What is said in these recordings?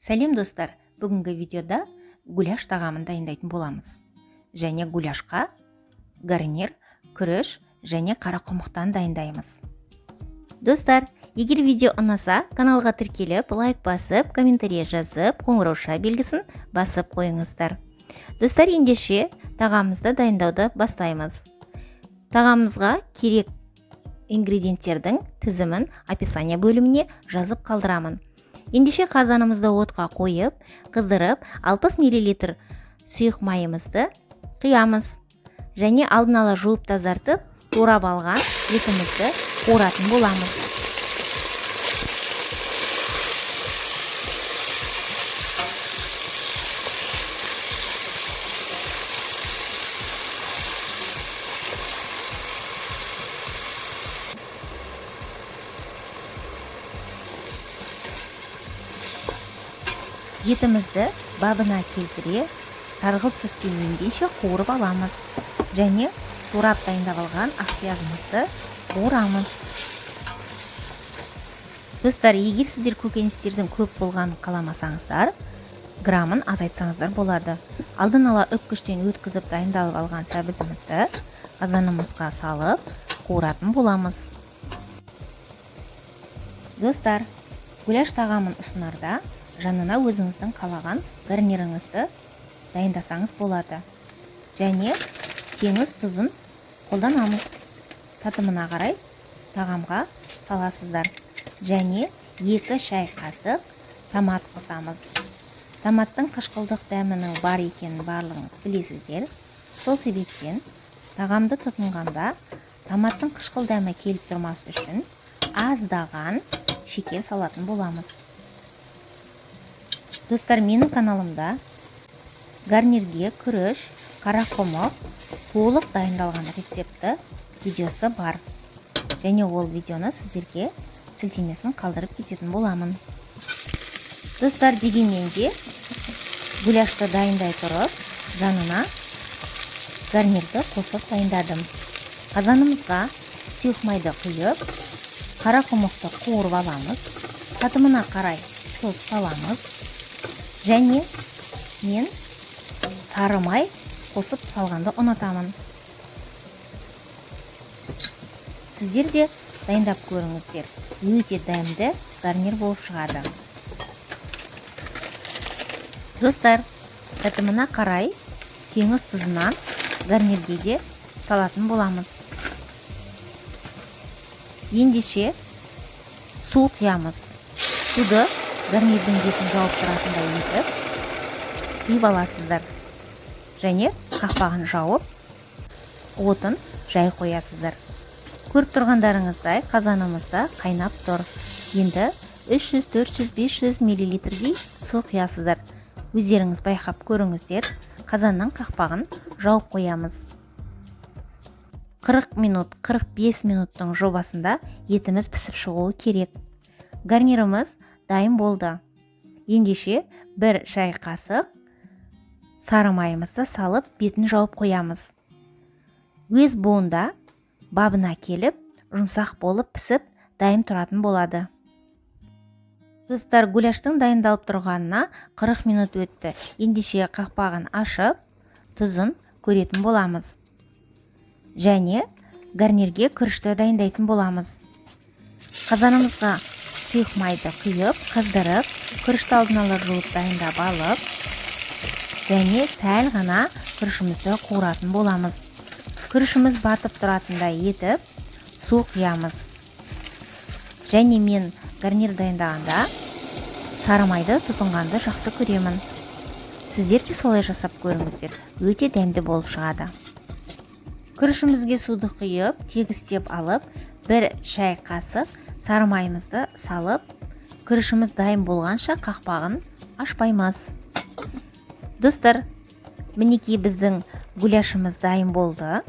Сәлем достар, бүгінгі видеода гуляш тағамын дайындайтын боламыз. Және гуляшқа гарнир, күріш және қарақұмықтан дайындаймыз. Достар, егер видео ұнаса, каналға тіркеліп, лайк басып, комментарий жазып, қоңырауша белгісін басып қойыңыздар. Достар, ендеше тағамымызды дайындауды бастаймыз. Тағамымызға керек ингредиенттердің тізімін описание бөліміне жазып қалдырамын. Ендеше қазанымызды отқа қойып, қыздырып, 60 мл сұйық майымызды құямыз. Және алдын ала жуып тазартып, турап алған етімізді қуыратын боламыз. Етімізді бабына келтіре, сарғылт түске енгенше қуырып аламыз. Және турап дайындап алған ақпиязымызды қуырамыз. Достар, егер сіздер көкөністердің көп болғанын қаламасаңыздар, грамын азайтсаңыздар болады. Алдын ала үпкіштен өткізіп дайындалып алған сәбізімізді қазанымызға салып қуыратын боламыз. Достар, гуляш тағамын ұсынарда жанына өзіңіздің қалаған гарниріңізді дайындасаңыз болады. Және теңіз тұзын қолданамыз. Татымына қарай тағамға саласыздар. Және 2 шай қасық томат қосамыз. Томаттың қышқылдық дәмінің бар екенін барлығыңыз білесіздер. Сол себептен тағамды тұтынғанда томаттың қышқыл дәмі келіп тұрмас үшін аздаған шекер салатын боламыз. Достар, менің каналымда гарнирге күріш, қарақұмық толық дайындалған рецепті видеосы бар. Және ол видеоны сіздерге сілтемесін қалдырып кететін боламын. Достар, дегенмен де гуляшты дайындай тұрып, жанына гарнирді қосып дайындадым. Қазанымызға сұйық майды құйып, қарақұмықты қуырып аламыз. Татымына қарай тұз саламыз. Және мен сары май қосып салғанды ұнатамын. Сіздер де дайындап көріңіздер. Өте дәмді гарнир болып шығады. Достар, татымына қарай теңіз тұзынан гарнирге де салатын боламыз. Ендеше су құямыз. Суды гарнирдің бетін жауып тұратындай етіп құйып аласыздар. Және қақпағын жауып, отын жай қоясыздар. Көріп тұрғандарыңыздай қазанымызда қайнап тұр. Енді 300, 400, 500 мл су құясыздар. Өздеріңіз байқап көріңіздер. Қазанның қақпағын жауып қоямыз. 40 минут, 45 минуттың жобасында етіміз пісіп шығуы керек. Гарниріміз дайын болды. Ендеше 1 шай қасық сары майымызды салып, бетін жауып қоямыз. Өз буында бабына келіп, жұмсақ болып пісіп, дайын тұратын болады. Достар, гуляштың дайындалып тұрғанына 40 минут өтті. Ендеше қақпағын ашып, тұзын көретін боламыз. Және гарнирге күрішті дайындайтын боламыз. Қазанымызға сұйық майды құйып, қыздырып, күрішті алдын ала жуып дайындап алып, және сәл ғана күрішімізді қуыратын боламыз. Күрішіміз батып тұратындай етіп, су құямыз. Және мен гарнир дайындағанда сары майды тұтынғанды жақсы көремін. Сіздер де солай жасап көріңіздер. Өте дәмді болып шығады. Күрішімізге суды құйып, тегістеп алып, 1 шай қасық сары майымызды салып, күрішіміз дайын болғанша қақпағын ашпаймыз. Достар, мінекей біздің гуляшымыз дайын болды.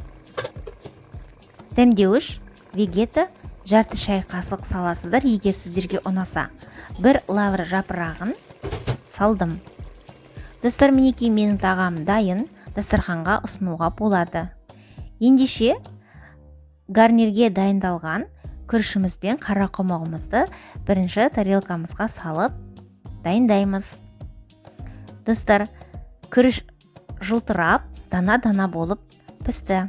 Дәмдеуіш вегета жарты шай қасық саласыздар, егер сіздерге ұнаса. 1 лавр жапырағын салдым. Достар, мінекей менің тағам дайын, дастарханға ұсынуға болады. Ендеше гарнирге дайындалған күрішіміз бен қарақұмығымызды бірінші тарелкамызға салып дайындаймыз. Достар, күріш жылтырап, дана болып пісті.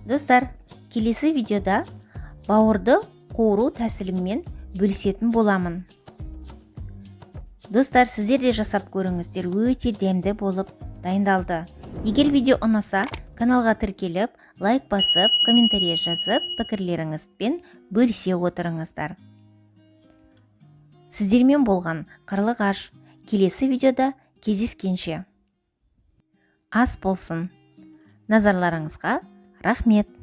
Достар, келесі видеода бауырды қуыру тәсіліммен бөлісетін боламын. Достар, сіздер де жасап көріңіздер, өте дәмді болып дайындалды. Егер видео ұнаса, каналға тіркеліп, лайк басып, комментарий жазып, пікірлеріңізбен бөлісе отырыңыздар. Сіздермен болған Қарлығаш. Келесі видеода кездескенше. Ас болсын. Назарларыңызға рахмет.